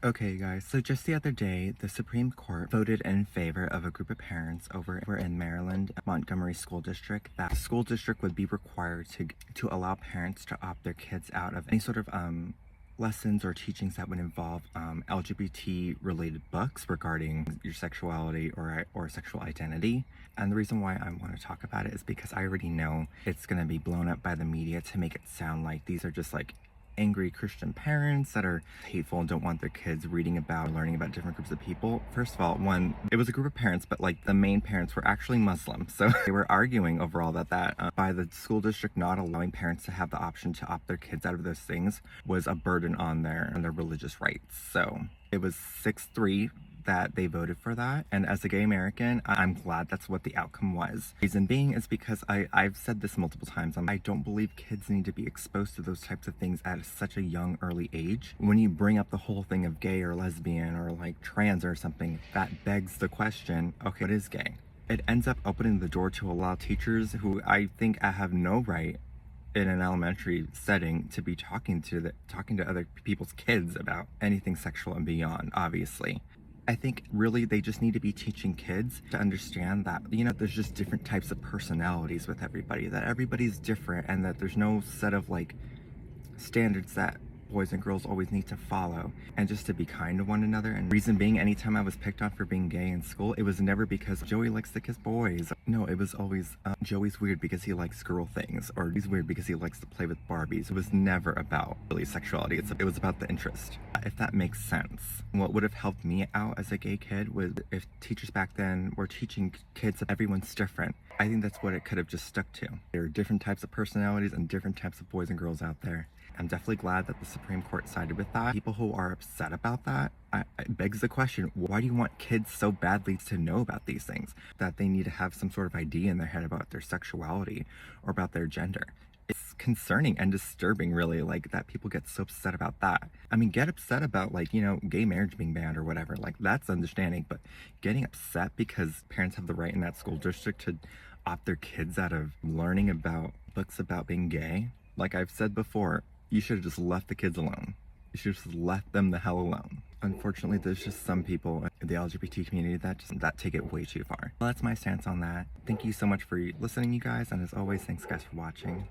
Okay, guys, so just the other day, the Supreme Court voted in favor of a group of parents over in Maryland, Montgomery School District, that the school district would be required to allow parents to opt their kids out of any sort of lessons or teachings that would involve LGBT related books regarding your sexuality or sexual identity. And the reason why I want to talk about it is because I already know it's going to be blown up by the media to make it sound like these are just like angry Christian parents that are hateful and don't want their kids reading about, learning about different groups of people. First of all, one, it was a group of parents, but like the main parents were actually Muslim. So they were arguing overall that by the school district not allowing parents to have the option to opt their kids out of those things was a burden on their religious rights. So it was 6-3 that they voted for that. And as a gay American, I'm glad that's what the outcome was. Reason being is because I've said this multiple times. I don't believe kids need to be exposed to those types of things at such a young, early age. When you bring up the whole thing of gay or lesbian or like trans or something, that begs the question, okay, what is gay? It ends up opening the door to a lot of teachers who I think have no right in an elementary setting to be talking to other people's kids about anything sexual and beyond, obviously. I think really they just need to be teaching kids to understand that, there's just different types of personalities with everybody, that everybody's different, and that there's no set of like standards that boys and girls always need to follow, and just to be kind to one another. And reason being, anytime I was picked on for being gay in school, it was never because Joey likes to kiss boys. No, it was always Joey's weird because he likes girl things, or he's weird because he likes to play with Barbies. It was never about really sexuality. It was about the interest, if that makes sense. What would have helped me out as a gay kid was if teachers back then were teaching kids that everyone's different. I think that's what it could have just stuck to. There are different types of personalities and different types of boys and girls out there. I'm definitely glad that the Supreme Court sided with that. People who are upset about that, it begs the question, why do you want kids so badly to know about these things? That they need to have some sort of idea in their head about their sexuality or about their gender. It's concerning and disturbing, really, like that people get so upset about that. I mean, get upset about like, gay marriage being banned or whatever, like that's understanding, but getting upset because parents have the right in that school district to opt their kids out of learning about books about being gay, like I've said before, you should have just left the kids alone. You should have just left them the hell alone. Unfortunately, there's just some people in the LGBT community that take it way too far. Well, that's my stance on that. Thank you so much for listening, you guys, and as always, thanks guys for watching.